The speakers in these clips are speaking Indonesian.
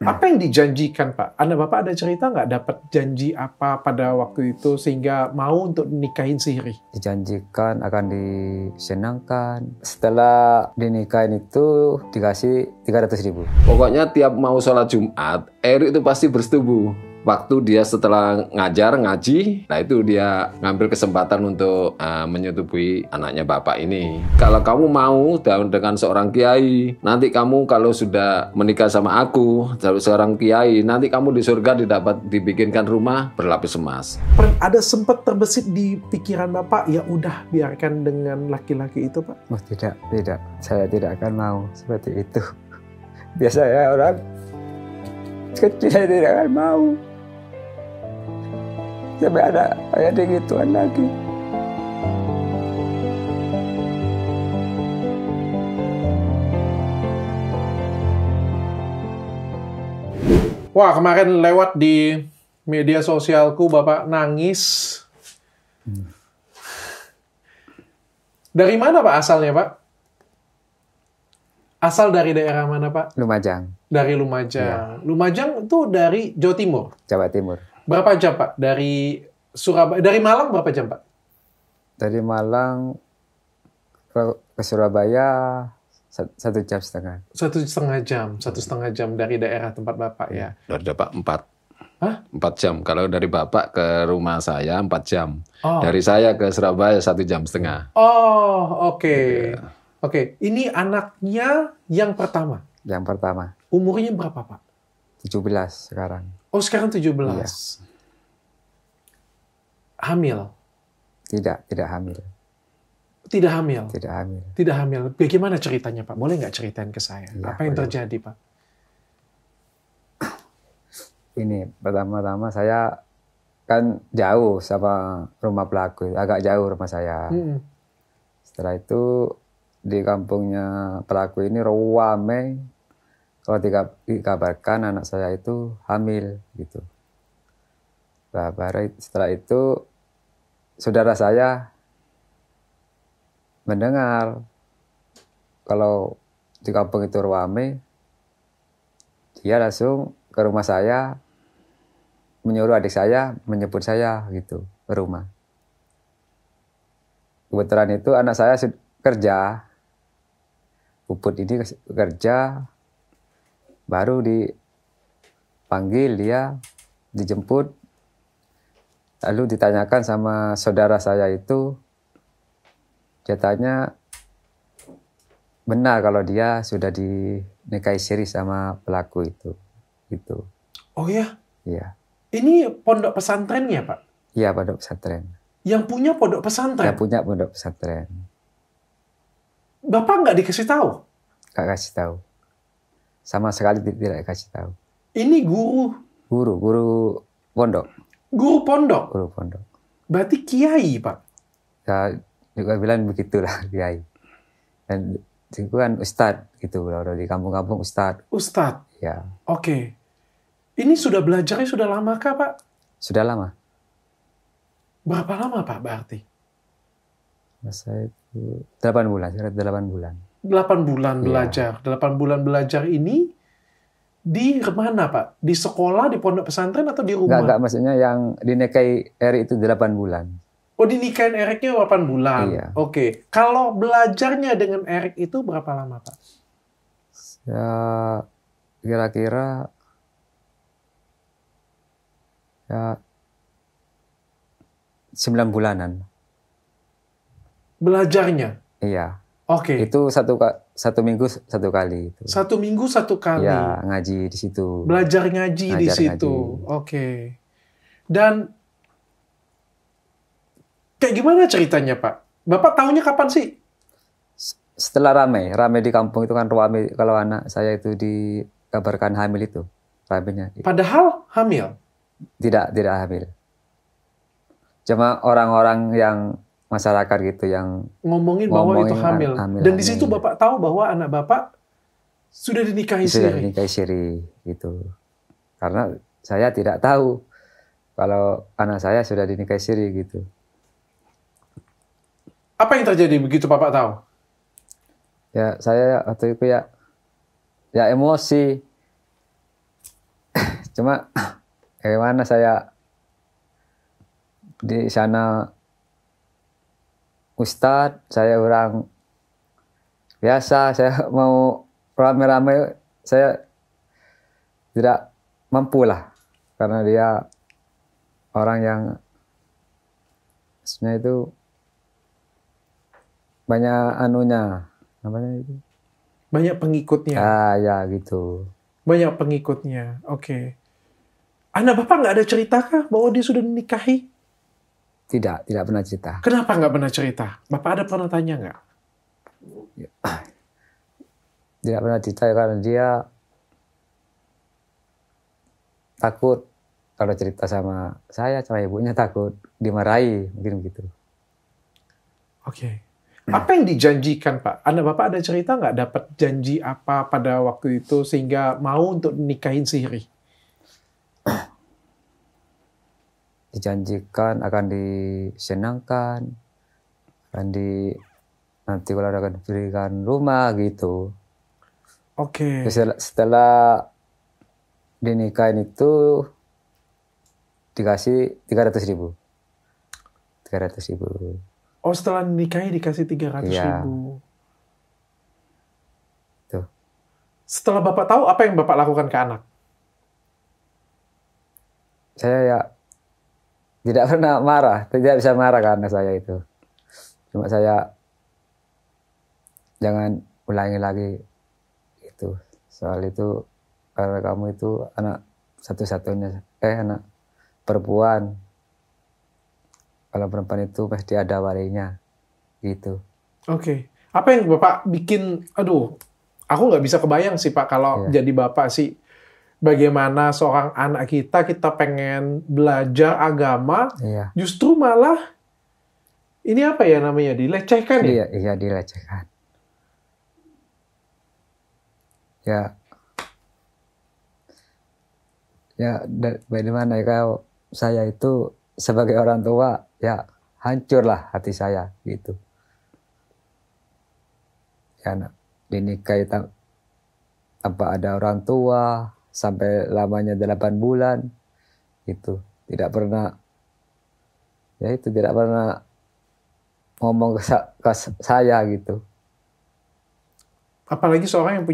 Apa yang dijanjikan, Pak? Bapak ada cerita nggak dapat janji apa pada waktu itu sehingga mau untuk nikahin si Riri? Dijanjikan akan disenangkan. Setelah dinikahin itu dikasih 300.000. Pokoknya tiap mau sholat Jumat, Erik itu pasti bersetubuh. Waktu dia setelah ngaji, nah itu dia ngambil kesempatan untuk menyetubui anaknya bapak ini. Kalau kamu mau dengan seorang kiai, nanti kamu kalau sudah menikah sama aku, seorang kiai, nanti kamu di surga dibikinkan rumah berlapis emas. Ada sempat terbesit di pikiran Bapak, ya udah biarkan dengan laki-laki itu, Pak? Oh tidak. Saya tidak akan mau seperti itu. Biasanya orang kecil saya tidak akan mau. Sampai ada gituan lagi. Wah, kemarin lewat di media sosialku, Bapak nangis. Dari mana, Pak, asalnya, Pak? Asal dari daerah mana, Pak? Lumajang. Dari Lumajang. Ya. Lumajang itu dari Jawa Timur? Jawa Timur. Berapa jam, Pak? Dari Surabaya, dari Malang berapa jam, Pak? Dari Malang ke Surabaya 1,5 jam. 1,5 jam dari daerah tempat Bapak ya. Dari Bapak 4. Hah? 4 jam. Kalau dari Bapak ke rumah saya 4 jam. Oh. Dari saya ke Surabaya 1,5 jam. Oh, oke. Ya. Oke, ini anaknya yang pertama? Yang pertama. Umurnya berapa, Pak? 17 sekarang. Oh, sekarang 17. Iya. Hamil? Tidak hamil. Tidak hamil? Tidak hamil. Bagaimana ceritanya, Pak? Boleh nggak ceritain ke saya? Ya, apa yang boleh. terjadi, Pak? Ini, pertama-tama saya kan jauh sama rumah pelaku. Agak jauh rumah saya. Setelah itu, di kampungnya pelaku ini ramai. Kalau dikabarkan anak saya itu hamil gitu. Nah, setelah itu saudara saya mendengar kalau di kampung itu ramai, dia langsung ke rumah saya, menyuruh adik saya menjemput saya gitu ke rumah. Kebetulan itu anak saya kerja, Puput ini kerja. Baru dipanggil dia, dijemput, lalu ditanyakan sama saudara saya itu, dia tanya benar kalau dia sudah dinikahi siri sama pelaku itu. Gitu. Oh ya? Iya. Ini pondok pesantrennya, Pak? Iya, pondok pesantren. Yang punya pondok pesantren? Yang punya pondok pesantren. Bapak nggak dikasih tahu? Nggak kasih tahu. Sama sekali tidak kasih tahu. Ini guru pondok. Guru pondok? Guru pondok. Berarti kiai, Pak? Ya, juga bilang begitulah kiai. Dan itu kan ustadz gitu, kalau di kampung-kampung ustadz. Ustadz? Ya. Oke. Ini sudah belajarnya sudah lama kah, Pak? Sudah lama. Berapa lama, Pak, berarti? Masa itu 8 bulan, 8 bulan. 8 bulan Iya. belajar. 8 bulan belajar ini di mana, Pak? Di sekolah, di pondok pesantren, atau di rumah? Enggak, maksudnya yang dinikahi Eri itu 8 bulan. Oh, dinikahin Eriknya 8 bulan? Iya. Oke. Kalau belajarnya dengan Erik itu berapa lama, Pak? Ya, kira-kira ya 9 bulanan. Belajarnya? Iya. Oke. Itu satu minggu satu kali. Itu. 1 minggu 1 kali? Ya, ngaji di situ. Belajar ngaji di situ? Ngaji. Oke. Dan kayak gimana ceritanya, Pak? Bapak tahunya kapan sih? Setelah ramai di kampung itu kan ramai kalau anak saya itu dikabarkan hamil itu. Ramainya. Padahal hamil? Tidak hamil. Cuma orang-orang yang masyarakat gitu yang ngomongin bahwa itu hamil. Dan di situ Bapak tahu bahwa anak Bapak sudah dinikahi siri. Sudah dinikahi siri gitu. Karena saya tidak tahu kalau anak saya sudah dinikahi siri gitu. Apa yang terjadi begitu Bapak tahu? Ya saya waktu itu ya emosi. Cuma bagaimana saya di sana Ustadz, saya orang biasa, saya mau rame-rame, saya tidak mampu lah. Karena dia orang yang sebenarnya itu banyak anunya, namanya itu. Banyak pengikutnya. Ya gitu. Banyak pengikutnya. Oke. Anak Bapak nggak ada cerita kah bahwa dia sudah menikahi? Tidak pernah cerita. Kenapa nggak pernah cerita? Bapak ada pernah tanya nggak? Tidak pernah cerita karena dia takut kalau cerita sama saya, sama ibunya takut dimarahi, mungkin begitu. Oke. Apa yang dijanjikan, Pak? Anak Bapak ada cerita nggak dapat janji apa pada waktu itu sehingga mau untuk nikahin si Riri? Dijanjikan akan disenangkan, nanti kalau akan diberikan rumah gitu. Oke. Setelah dinikahin itu dikasih 300.000. 300.000. Oh, setelah nikahi dikasih 300.000. Iya. Tuh. Setelah Bapak tahu, apa yang Bapak lakukan ke anak? Saya ya tidak pernah marah, tidak bisa marah karena saya itu. Cuma saya jangan ulangi lagi itu. Soal itu karena kamu itu anak satu-satunya, anak perempuan. Kalau perempuan itu pasti ada walinya, gitu. Oke. Apa yang Bapak bikin, aduh, aku nggak bisa kebayang sih Pak, kalau jadi Bapak sih, bagaimana seorang anak kita pengen belajar agama, justru malah, ini apa ya namanya, dilecehkan ya? Iya, dilecehkan. Ya, bagaimana ya, kalau saya itu sebagai orang tua, ya hancurlah hati saya, gitu. Ya, dinikahi tanpa ada orang tua, sampai lamanya 8 bulan, gitu. Tidak pernah ngomong ke saya, gitu. Apalagi seorang yang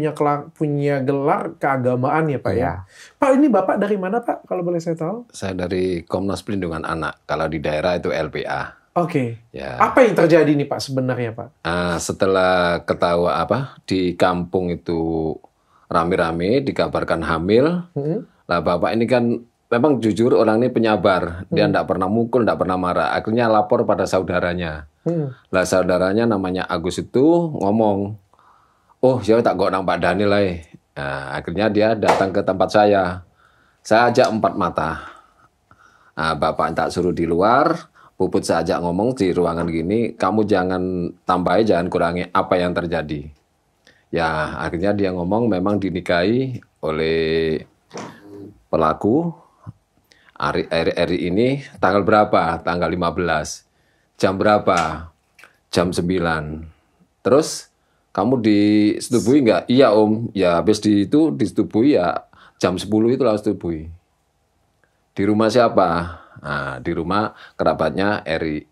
punya gelar keagamaan ya Pak ya. Pak, ini Bapak dari mana Pak, kalau boleh saya tahu? Saya dari Komnas Perlindungan Anak. Kalau di daerah itu LPA. Oke. Ya. Apa yang terjadi nih Pak sebenarnya Pak? Setelah ketahui di kampung itu rame-rame dikabarkan hamil. Lah Bapak ini kan memang jujur orang ini penyabar. Dia tidak pernah mukul, tidak pernah marah. Akhirnya lapor pada saudaranya. Lah saudaranya namanya Agus itu ngomong, oh ya tak kok nang Pak Daniel lah. Nah, akhirnya dia datang ke tempat saya. Saya ajak 4 mata. Bapak tak suruh di luar, Puput saya ajak ngomong di ruangan gini, kamu jangan tambahi, jangan kurangi apa yang terjadi. Ya, akhirnya dia ngomong memang dinikahi oleh pelaku Eri ini tanggal berapa? Tanggal 15. Jam berapa? Jam 9. Terus kamu disetubui nggak? Iya Om. Ya habis disetubui ya jam 10 itu langsung disetubui. Di rumah siapa? Nah, di rumah kerabatnya Eri.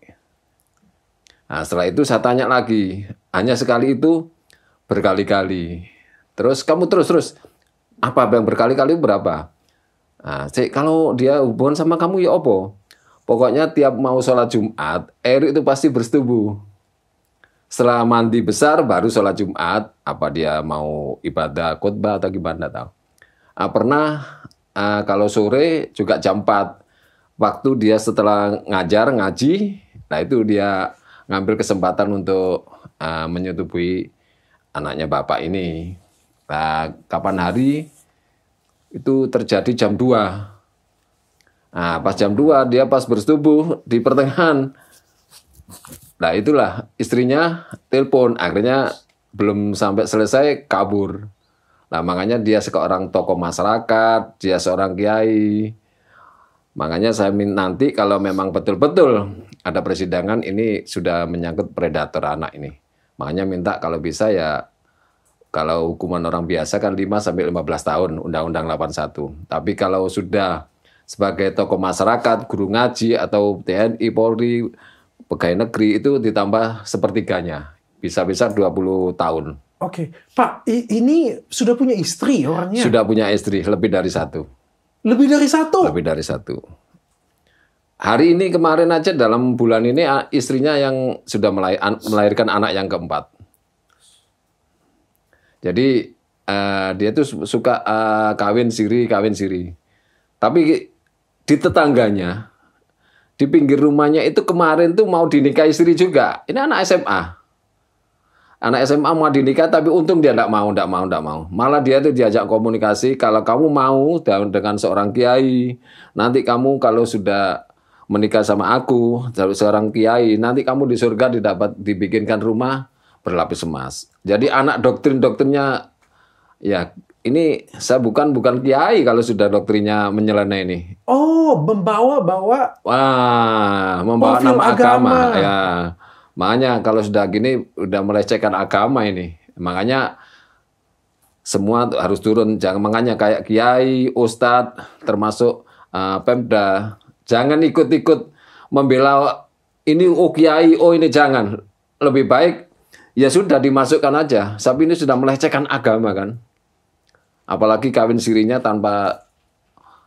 Nah, setelah itu saya tanya lagi. Hanya sekali itu berkali-kali. Terus kamu terus. Apa yang berkali-kali berapa? Nah, kalau dia hubungan sama kamu ya opo? Pokoknya tiap mau sholat Jumat, Eri itu pasti bersetubuh. Setelah mandi besar baru sholat Jumat, apa dia mau ibadah khutbah atau gimana tahu. Kalau sore juga jam 4, waktu dia setelah ngaji, nah itu dia ngambil kesempatan untuk menyetubui anaknya Bapak ini. Nah, kapan hari itu terjadi jam 2. Nah, pas jam 2 dia pas bersetubuh di pertengahan. Nah itulah istrinya telepon, akhirnya belum sampai selesai kabur. Nah makanya dia seorang tokoh masyarakat, dia seorang kiai. Makanya saya nanti kalau memang betul-betul ada persidangan ini sudah menyangkut predator anak ini. Makanya minta kalau bisa ya Kalau hukuman orang biasa kan 5 sampai 15 tahun, Undang-Undang 81. Tapi kalau sudah sebagai tokoh masyarakat, guru ngaji atau TNI, Polri, pegawai negeri itu ditambah sepertiganya. Bisa-bisa 20 tahun. Oke, Pak, ini sudah punya istri orangnya? Sudah punya istri, lebih dari satu. Lebih dari satu? Lebih dari satu. Hari ini kemarin aja dalam bulan ini istrinya yang sudah melahirkan anak yang keempat. Jadi dia tuh suka kawin siri. Tapi di tetangganya, di pinggir rumahnya itu kemarin tuh mau dinikahi istri juga. Ini anak SMA. Anak SMA mau dinikah tapi untung dia enggak mau. Malah dia tuh diajak komunikasi, kalau kamu mau dengan seorang kiai, nanti kamu kalau sudah menikah sama aku, seorang kiai, nanti kamu di surga dibikinkan rumah berlapis emas. Jadi anak doktrinnya, ya ini saya bukan kiai kalau sudah doktrinnya menyeleneh ini. Oh, membawa nama agama. Ya, makanya kalau sudah gini udah melecehkan agama ini. Makanya semua harus turun. Jangan makanya kayak kiai, ustadz, termasuk Pemda. Jangan ikut-ikut membela ini kiai, ini jangan. Lebih baik ya sudah dimasukkan aja. Tapi ini sudah melecehkan agama kan. Apalagi kawin sirinya tanpa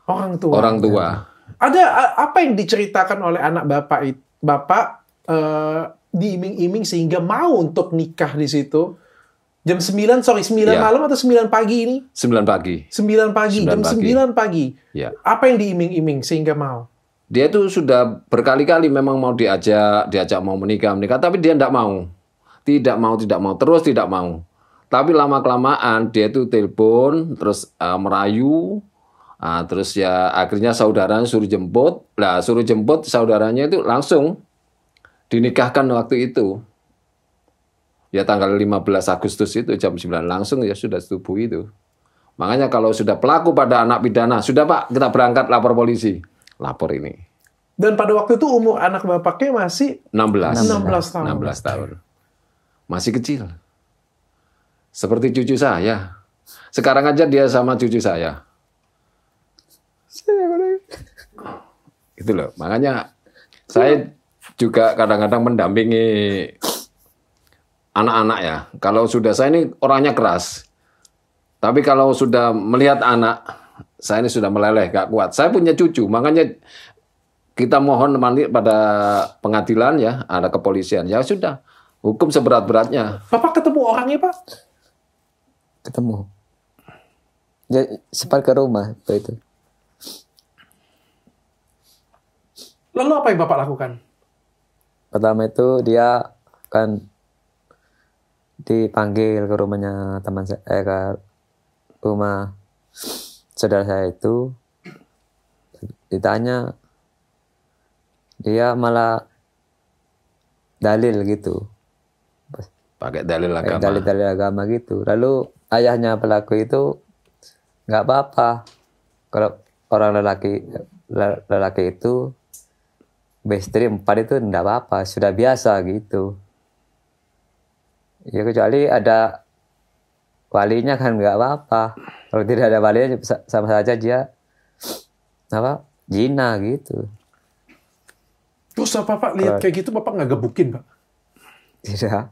orang tua. Ada apa yang diceritakan oleh anak Bapak diiming-iming sehingga mau untuk nikah di situ? Jam 9 ya. Malam atau 9 pagi ini? 9 pagi. 9 pagi, jam 9 pagi. Ya. Apa yang diiming-iming sehingga mau? Dia itu sudah berkali-kali memang mau diajak mau menikah, tapi dia tidak mau. Tidak mau, terus tidak mau. Tapi lama-kelamaan dia itu telepon, terus merayu, terus ya akhirnya saudaranya suruh jemput. Nah, suruh jemput saudaranya itu langsung dinikahkan waktu itu. Ya tanggal 15 Agustus itu jam 9 langsung ya sudah setubuh itu. Makanya kalau sudah pelaku pada anak pidana, sudah Pak, kita berangkat lapor polisi. Lapor ini. Dan pada waktu itu umur anak bapaknya masih 16 tahun. 16 tahun. Masih kecil. Seperti cucu saya. Sekarang aja dia sama cucu saya. Itu loh. Makanya saya juga kadang-kadang mendampingi anak-anak ya. Kalau sudah saya ini orangnya keras. Tapi kalau sudah melihat anak, saya ini sudah meleleh, gak kuat. Saya punya cucu, makanya kita mohon nanti pada pengadilan ya, ada kepolisian. Ya sudah, hukum seberat-beratnya. Bapak ketemu orangnya, Pak? Ketemu. Ya, sempat ke rumah itu. Lalu apa yang Bapak lakukan? Pertama itu dia kan dipanggil ke rumahnya teman saya, ke rumah saudara saya itu, ditanya, dia malah dalil gitu, pakai dalil agama. Dalil agama gitu. Lalu ayahnya pelaku itu nggak apa-apa kalau orang lelaki itu bestri 4 itu nggak apa-apa, sudah biasa gitu. Ya kecuali ada walinya kan nggak apa-apa. Kalau tidak ada walinya sama saja dia zina gitu. Terus Bapak lihat kayak gitu, Bapak nggak gebukin, Pak? Tidak.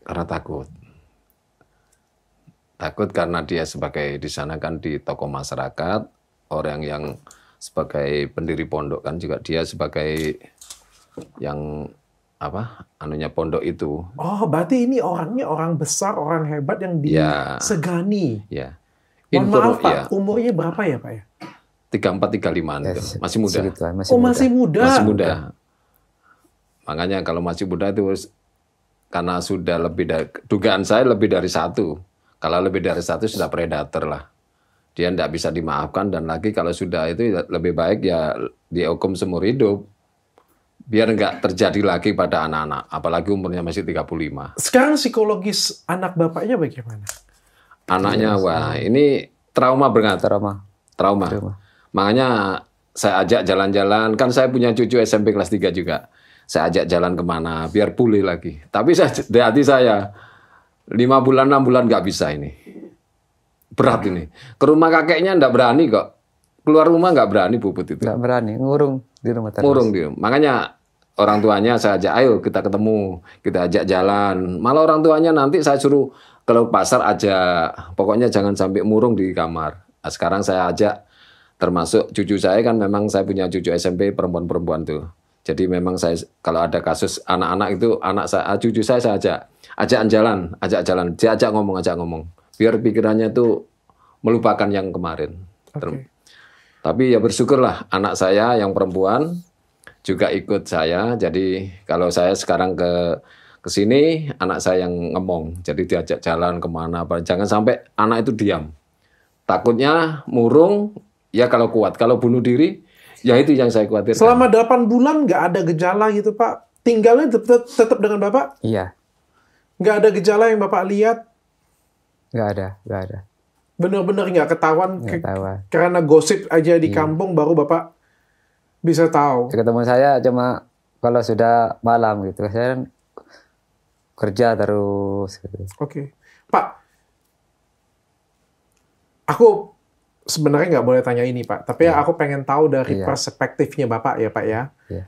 Karena takut. Takut karena dia sebagai di sana kan di tokoh masyarakat, orang yang sebagai pendiri pondok kan juga dia sebagai yang pondok itu. Oh, berarti ini orangnya orang besar, orang hebat yang disegani. Ya. Mohon maaf, Pak, umurnya berapa ya, Pak ya? 34-35 itu. Masih muda. Masih muda. Masih muda. Makanya kalau masih muda itu karena sudah dugaan saya lebih dari 1. Kalau lebih dari 1 sudah predator lah. Dia tidak bisa dimaafkan, dan lagi kalau sudah itu lebih baik ya dihukum seumur hidup. Biar nggak terjadi lagi pada anak-anak, apalagi umurnya masih 35. Sekarang psikologis anak bapaknya bagaimana? Anaknya, wah ini trauma banget. Trauma. Makanya saya ajak jalan-jalan, kan saya punya cucu SMP kelas 3 juga. Saya ajak jalan kemana, biar pulih lagi. Tapi di hati saya, 5 bulan, 6 bulan nggak bisa ini. Berat ini. Ke rumah kakeknya nggak berani kok. Keluar rumah nggak berani Puput itu. Nggak berani, ngurung di rumah terus. Ngurung dia. Makanya orang tuanya saya ajak, ayo kita ketemu, kita ajak jalan. Malah orang tuanya nanti saya suruh kalau pasar aja, pokoknya jangan sampai murung di kamar. Nah, sekarang saya ajak, termasuk cucu saya kan memang saya punya cucu SMP perempuan-perempuan tuh. Jadi memang saya kalau ada kasus anak-anak itu anak saya, cucu saya ajak jalan, diajak ngomong. Biar pikirannya tuh melupakan yang kemarin. Oke. Tapi ya bersyukurlah anak saya yang perempuan juga ikut saya. Jadi kalau saya sekarang ke sini, anak saya yang ngomong. Jadi diajak jalan kemana, apa. Jangan sampai anak itu diam. Takutnya murung, ya kalau kuat. Kalau bunuh diri, ya itu yang saya khawatirkan. Selama 8 bulan nggak ada gejala gitu Pak? Tinggalnya tetap dengan Bapak? Iya, Nggak ada gejala yang Bapak lihat? nggak ada. Benar-benar nggak ketahuan? Nggak ketahuan. Karena gosip aja di kampung baru Bapak bisa tahu? Ketemu saya cuma kalau sudah malam gitu. Saya kan kerja terus. Gitu. Oke. Pak, aku sebenarnya nggak boleh tanya ini Pak, tapi aku pengen tahu dari perspektifnya Bapak ya Pak ya. Iya.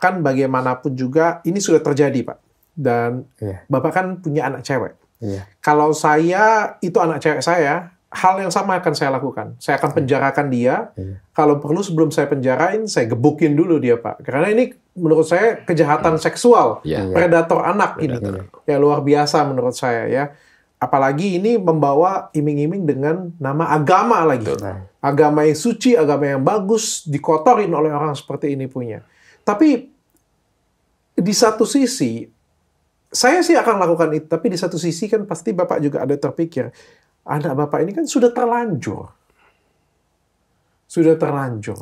Kan bagaimanapun juga ini sudah terjadi Pak, dan Iya. Bapak kan punya anak cewek. Iya. Kalau saya itu anak cewek saya, hal yang sama akan saya lakukan. Saya akan penjarakan dia. Iya. Kalau perlu sebelum saya penjarain, saya gebukin dulu dia Pak. Karena ini menurut saya kejahatan seksual, Iya. predator anak ini. Ya luar biasa menurut saya ya. Apalagi ini membawa iming-iming dengan nama agama lagi. Nah. Agama yang suci, agama yang bagus, dikotorin oleh orang seperti ini punya. Tapi di satu sisi, saya sih akan lakukan itu. Tapi di satu sisi kan pasti Bapak juga ada terpikir, anak Bapak ini kan sudah terlanjur. Sudah terlanjur.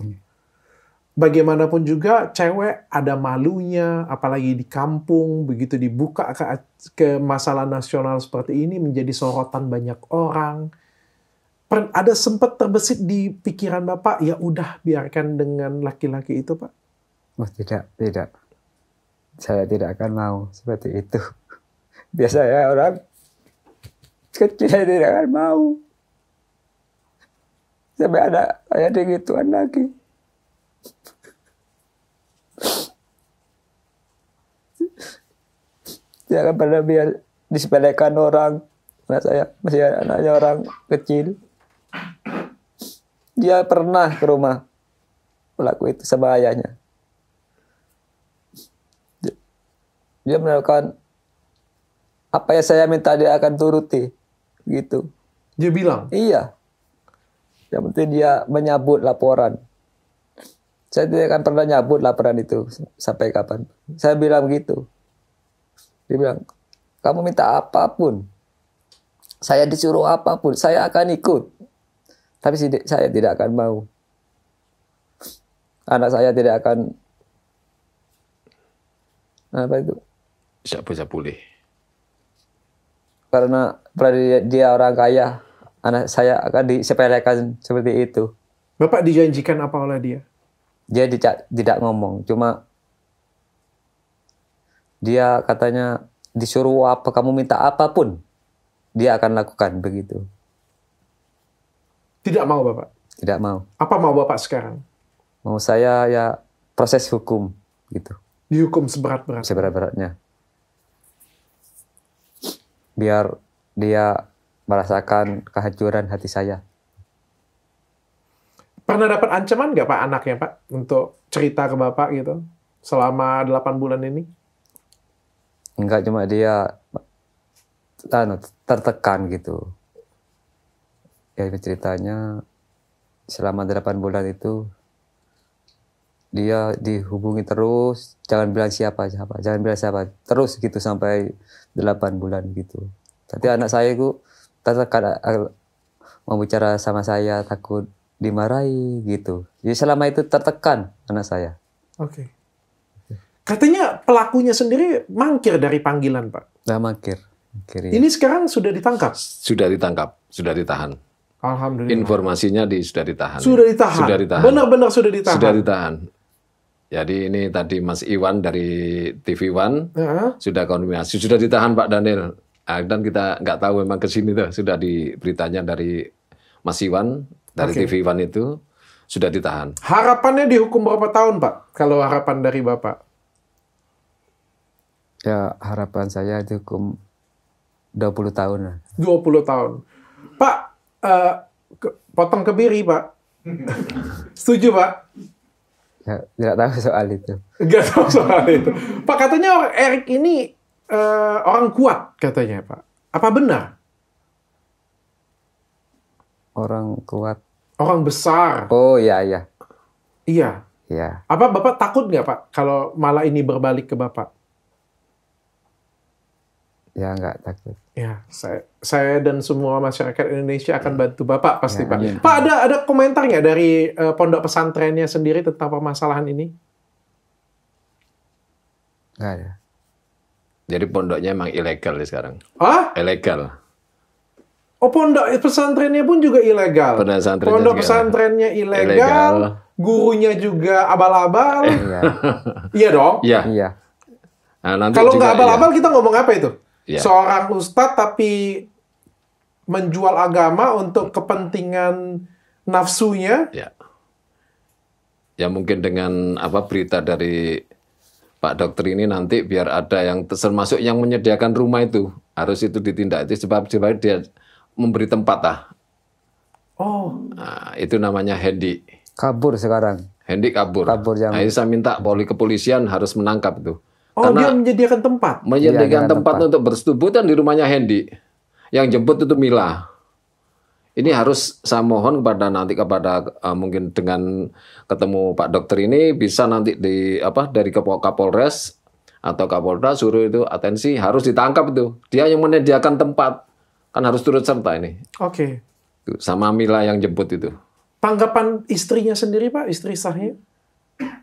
Bagaimanapun juga cewek ada malunya, apalagi di kampung, begitu dibuka ke masalah nasional seperti ini menjadi sorotan banyak orang. Ada sempat terbesit di pikiran Bapak, ya udah biarkan dengan laki-laki itu Pak? Oh tidak. Saya tidak akan mau seperti itu. Biasanya orang kecil tidak akan mau. Sampai ada kayak digituan lagi. Jangan pernah biar disepelekan orang. Anak saya masih anaknya orang kecil. Dia pernah ke rumah pelaku itu sama ayahnya. Dia melakukan apa yang saya minta dia akan turuti, gitu. Dia bilang? Iya. Yang penting dia menyambut laporan. Saya tidak akan pernah nyambut laporan itu sampai kapan. Saya bilang gitu. Dia bilang, kamu minta apapun, saya disuruh apapun, saya akan ikut. Tapi saya tidak akan mau. Anak saya tidak akan apa itu? Bisa pulih. Karena dia orang kaya, anak saya akan disepelekan seperti itu. Bapak dijanjikan apa oleh dia? Dia tidak ngomong, cuma dia katanya disuruh apa, kamu minta apapun, dia akan lakukan begitu. Tidak mau Bapak? Tidak mau. Apa mau Bapak sekarang? Mau saya ya proses hukum gitu. Dihukum seberat-beratnya. Seberat-beratnya. Biar dia merasakan kehancuran hati saya. Pernah dapat ancaman nggak Pak anaknya Pak untuk cerita ke Bapak gitu selama 8 bulan ini? Enggak, cuma dia tertekan gitu. Ya ceritanya selama 8 bulan itu dia dihubungi terus, jangan bilang siapa, terus gitu sampai 8 bulan gitu. Tapi anak saya itu tertekan mau bicara sama saya, takut dimarahi gitu. Jadi selama itu tertekan anak saya. Oke. Katanya pelakunya sendiri mangkir dari panggilan Pak. Nah, mangkir. Ya. Ini sekarang sudah ditangkap? Sudah ditangkap, sudah ditahan. Alhamdulillah. Informasinya sudah ditahan. Sudah ditahan. Sudah ditahan. Benar-benar sudah ditahan. Sudah ditahan. Jadi ini tadi Mas Iwan dari TV One sudah konfirmasi, sudah ditahan Pak Daniel. Dan kita nggak tahu memang ke sini tuh sudah di beritanya dari Mas Iwan dari TV One itu sudah ditahan. Harapannya dihukum berapa tahun, Pak? Kalau harapan dari Bapak? Ya harapan saya dihukum 20 tahun lah. 20 tahun. Pak, potong kebiri, Pak. Setuju, Pak? Ya, tidak tahu soal itu. Nggak tahu soal itu. Pak, katanya Erik ini orang kuat, katanya, Pak. Apa benar? Orang kuat. Orang besar. Oh iya, iya. Iya. Iya. Apa Bapak takut nggak, Pak, kalau malah ini berbalik ke Bapak? Ya nggak takut. Ya, saya dan semua masyarakat Indonesia akan bantu Bapak pasti, Ya, Pak. amin. Pak, ada komentar nggak dari pondok pesantrennya sendiri tentang permasalahan ini? Nggak ada. Jadi pondoknya emang ilegal ya sekarang. Ah? Ilegal. Oh, pondok pesantrennya pun juga ilegal. Pondok pesantrennya ilegal, gurunya juga abal-abal. Iya. Iya dong. Iya. Iya. Nah, nanti Kalau juga, nggak abal-abal kita ngomong apa itu? Iya. Seorang ustadz tapi menjual agama untuk kepentingan nafsunya. Ya. Ya mungkin dengan berita dari Pak Dokter ini nanti biar ada yang termasuk yang menyediakan rumah itu harus itu ditindak itu sebab dia memberi tempat lah. Oh, Nah, itu namanya Hendy. Kabur sekarang. Hendy kabur. Kabur yang- Nah, ini saya minta kepolisian harus menangkap itu. oh dia menyediakan tempat. Menyediakan Iya, tempat tempat. untuk bersetubuh dan di rumahnya Hendy. Yang jemput itu Mila. Ini harus saya mohon kepada mungkin dengan ketemu Pak Dokter ini bisa nanti dari Kapolres atau Kapolda suruh itu atensi harus ditangkap itu. Dia yang menyediakan tempat kan harus turut serta ini. Oke. Tuh, sama Mila yang jemput itu. Tanggapan istrinya sendiri, Pak, istri sahnya?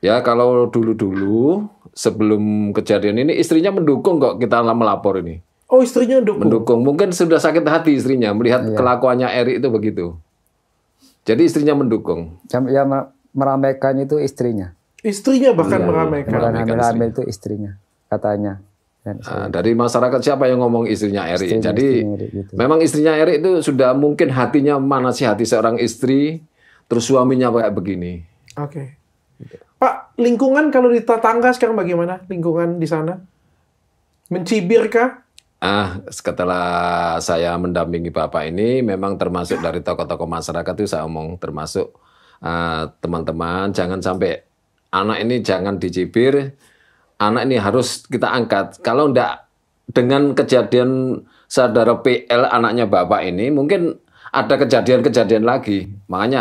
Ya kalau dulu sebelum kejadian ini istrinya mendukung kok kita melapor ini. Oh, istrinya dukung. Mendukung. Mungkin sudah sakit hati istrinya melihat kelakuannya Erik itu begitu. Jadi istrinya mendukung. Yang meramaikan itu istrinya. Istrinya bahkan Yang meramaikan. bukan Meramaikan hamil-hamil itu istrinya. Katanya. Dan Dari masyarakat siapa yang ngomong istrinya Erik? Istrinya, Jadi istrinya Erik gitu. memang istrinya Erik itu sudah mungkin hatinya mana sih hati seorang istri, terus suaminya kayak begini. Oke. Pak, lingkungan kalau di tetangga sekarang bagaimana? Lingkungan di sana? Mencibir kah? Setelah saya mendampingi Bapak ini, memang termasuk dari tokoh-tokoh masyarakat itu saya omong termasuk teman-teman jangan sampai anak ini jangan dicibir. Anak ini harus kita angkat. Kalau enggak dengan kejadian saudara PL anaknya Bapak ini mungkin ada kejadian-kejadian lagi. Makanya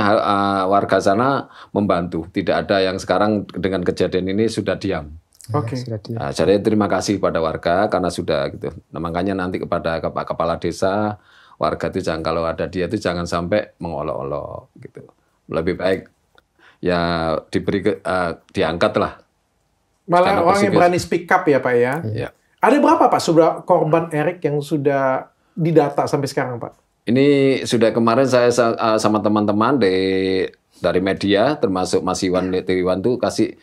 warga sana membantu. Tidak ada yang sekarang dengan kejadian ini sudah diam. Oke. sudah dia. Nah, jadi terima kasih pada warga karena sudah gitu. Nah, makanya nanti kepada kepala desa warga itu jangan kalau ada dia itu jangan sampai mengolok-olok gitu. Lebih baik ya diangkat lah. Malah Karena orang yang positif. berani speak up ya, Pak ya? Ya. Ada berapa, Pak, sudah korban Erik yang sudah didata sampai sekarang, Pak? Ini sudah kemarin saya sama teman-teman dari media termasuk Mas Iwan Iwan tuh kasih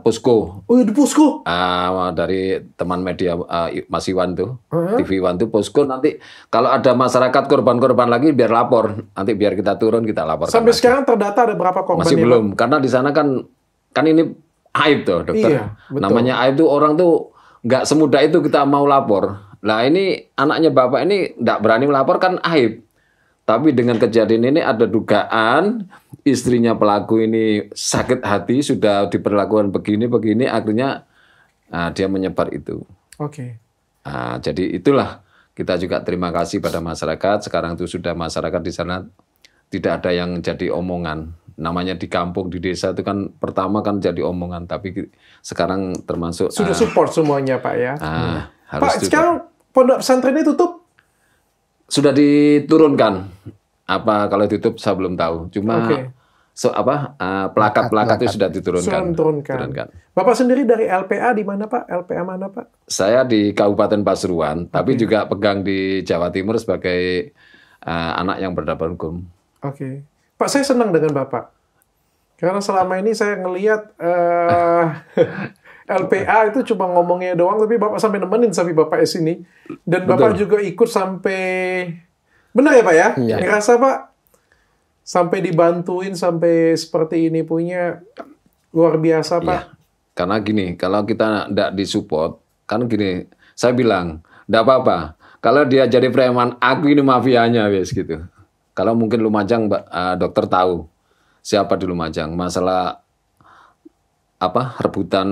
posko. Oh, di posko? Dari teman media Mas Iwan tuh, TV Iwan tuh posko nanti kalau ada masyarakat korban-korban lagi biar lapor, nanti biar kita turun kita laporkan. Sampai lagi. sekarang terdata ada berapa korban? Masih ya, belum, Pak? karena di sana kan ini aib tuh dokter. Iya, betul. Namanya aib tuh orang tuh nggak semudah itu kita mau lapor. Nah ini anaknya bapak ini nggak berani melapor kan aib. Tapi dengan kejadian ini ada dugaan istrinya pelaku ini sakit hati sudah diperlakukan begini akhirnya dia menyebar itu. Oke. Jadi itulah kita juga terima kasih pada masyarakat. Sekarang itu sudah masyarakat di sana tidak ada yang jadi omongan. Namanya di kampung di desa itu kan pertama kan jadi omongan, tapi sekarang termasuk Sudah support semuanya, Pak ya? harus Pak, support. sekarang pondok pesantren ini tutup? Sudah diturunkan. Kalau ditutup saya belum tahu. Cuma Oke. plakat-plakat itu sudah diturunkan. Sudah diturunkan. Bapak sendiri dari LPA di mana, Pak? LPA mana, Pak? Saya di Kabupaten Pasuruan, tapi juga pegang di Jawa Timur sebagai anak yang berhadapan hukum. Oke. Pak, saya senang dengan Bapak. Karena selama ini saya ngelihat LPA itu cuma ngomongnya doang, tapi Bapak sampai nemenin sampai Bapak di sini. Dan Bapak juga ikut sampai, benar ya Pak ya? Iya. Ngerasa Pak, sampai dibantuin sampai seperti ini punya luar biasa Pak. Iya. Karena gini, kalau kita tidak disupport, kan gini, saya bilang, tidak apa-apa. Kalau dia jadi preman, aku ini mafianya, wes gitu. Kalau mungkin Lumajang, dokter tahu siapa di Lumajang. Masalah rebutan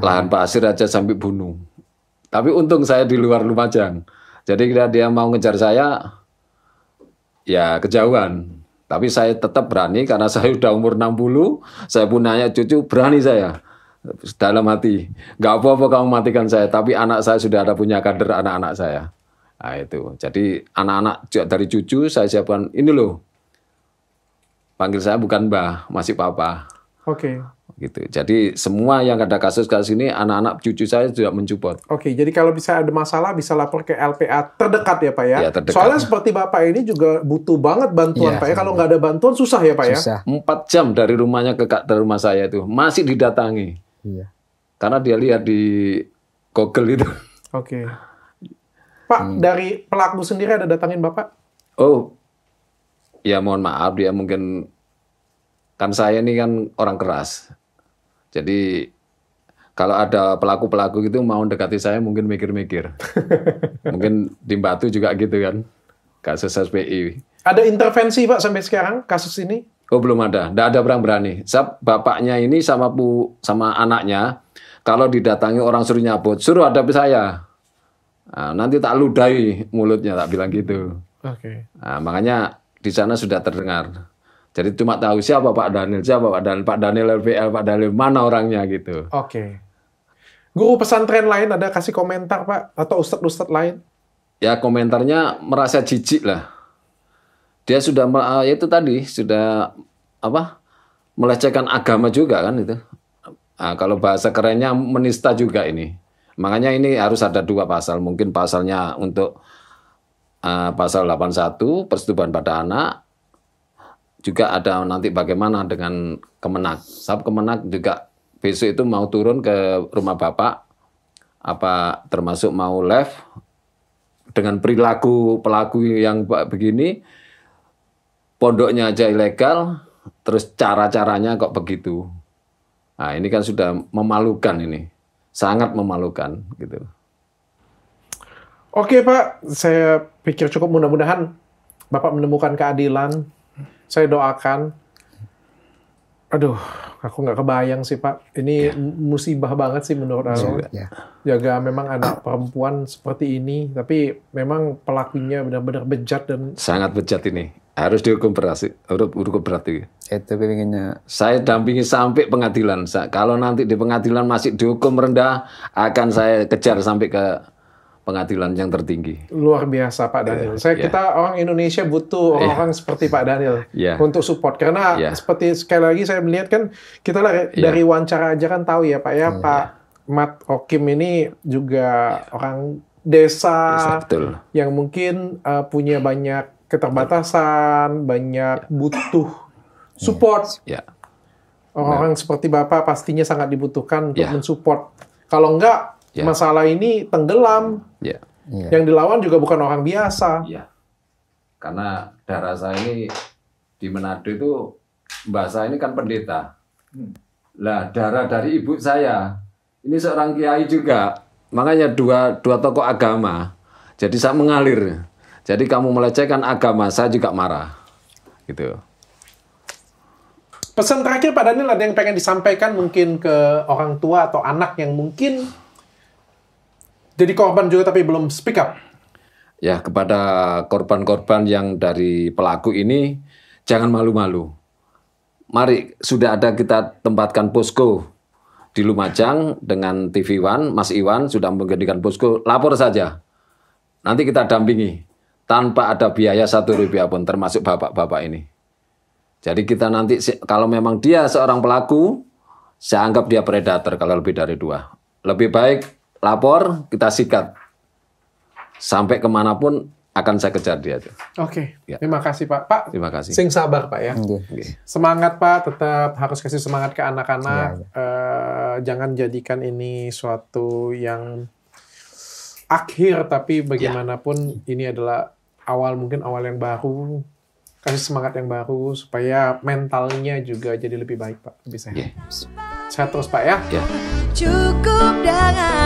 lahan pasir aja sampai bunuh. Tapi untung saya di luar Lumajang. Jadi dia mau ngejar saya, ya kejauhan. Tapi saya tetap berani karena saya udah umur 60, saya punya cucu, berani saya. Dalam hati, nggak apa-apa kamu matikan saya, tapi anak saya sudah ada punya kader anak-anak saya. Nah itu, jadi anak-anak dari cucu saya siapkan, ini loh, panggil saya bukan Mbah, masih Papa. Oke. Gitu. Jadi semua yang ada kasus-kasus ini, anak-anak cucu saya juga mensupport. Oke, jadi kalau bisa ada masalah bisa lapor ke LPA terdekat ya Pak ya? Ya, terdekat. Soalnya seperti Bapak ini juga butuh banget bantuan Iya, Pak ya. Kalau nggak ada bantuan susah ya Pak ya? Susah. 4 jam dari rumahnya ke rumah saya itu masih didatangi. Iya. Karena dia lihat di Google itu. Oke. Pak, dari pelaku sendiri ada datangin Bapak? Oh, ya mohon maaf dia mungkin, kan saya ini kan orang keras. Jadi kalau ada pelaku-pelaku gitu mau dekati saya mungkin mikir-mikir. Mungkin di Batu juga gitu kan, kasus SPI. Ada intervensi Pak sampai sekarang kasus ini? Oh belum ada, tidak ada orang berani. Bapaknya ini sama anaknya, kalau didatangi orang suruh nyabut, suruh hadapi saya. Nah, nanti tak ludahi mulutnya, tak bilang gitu. Oke. Nah, makanya di sana sudah terdengar. Jadi cuma tahu siapa Pak Daniel, Pak Daniel LPL, Pak Daniel mana orangnya gitu. Oke. Guru pesantren lain ada kasih komentar Pak atau ustadz-ustadz lain? Ya komentarnya merasa jijik lah. Dia sudah itu tadi sudah melecehkan agama juga kan itu. Nah, kalau bahasa kerennya menista juga ini. Makanya ini harus ada 2 pasal. Mungkin pasalnya untuk pasal 81 persetubuhan pada anak. Juga ada nanti bagaimana dengan Kemenak. Sebab Kemenak juga besok itu mau turun ke rumah Bapak. Apa termasuk mau live dengan perilaku pelaku yang begini. Pondoknya aja ilegal. Terus cara-caranya kok begitu. Nah ini kan sudah memalukan ini. Sangat memalukan gitu. Oke Pak, saya pikir cukup, mudah-mudahan Bapak menemukan keadilan. Saya doakan. Aduh, aku nggak kebayang sih Pak. Ini musibah banget sih menurut aku. Ya. Jaga memang anak perempuan seperti ini, tapi memang pelakunya benar-benar bejat dan Sangat bejat ini. Harus dihukum berat. Hukum berat itu. Itu pinginnya. Saya dampingi sampai pengadilan. Kalau nanti di pengadilan masih dihukum rendah, akan saya kejar sampai ke pengadilan yang tertinggi. luar biasa Pak Daniel. Kita orang Indonesia butuh orang-orang seperti Pak Daniel untuk support. Karena seperti sekali lagi saya melihat kan, kita dari wawancara aja kan tahu ya Pak ya, Pak Mat Okim ini juga orang desa Betul. yang mungkin punya banyak keterbatasan, banyak butuh support. Ya. Orang-orang seperti Bapak pastinya sangat dibutuhkan untuk mensupport. Kalau enggak, masalah ini tenggelam. Ya. Yang dilawan juga bukan orang biasa. Ya. Karena darah saya ini di Manado itu, mbak saya ini kan pendeta. Lah darah dari ibu saya ini seorang kiai juga. Makanya dua tokoh agama. Jadi saya mengalir. Jadi kamu melecehkan agama, saya juga marah. Gitu. Pesan terakhir Pak Daniel, ada yang pengen disampaikan mungkin ke orang tua atau anak yang mungkin jadi korban juga tapi belum speak up? Ya, kepada korban-korban yang dari pelaku ini, jangan malu-malu. Mari, sudah ada kita tempatkan posko di Lumajang dengan TV One, Mas Iwan sudah menggantikan posko, lapor saja. Nanti kita dampingi. Tanpa ada biaya 1 rupiah pun, termasuk bapak-bapak ini. Jadi kita nanti, kalau memang dia seorang pelaku, saya anggap dia predator kalau lebih dari 2. Lebih baik lapor, kita sikat. Sampai kemanapun akan saya kejar dia tuh. Oke, Ya. terima kasih Pak. Pak, Terima kasih. sing sabar Pak ya. Nggih. Semangat Pak, tetap harus kasih semangat ke anak-anak. Iya, Jangan jadikan ini suatu yang akhir, tapi bagaimanapun ini adalah awal, mungkin awal yang baru. Kasih semangat yang baru supaya mentalnya juga jadi lebih baik Pak, lebih sehat. Ya. Sehat terus Pak ya. Ya. Cukup dengan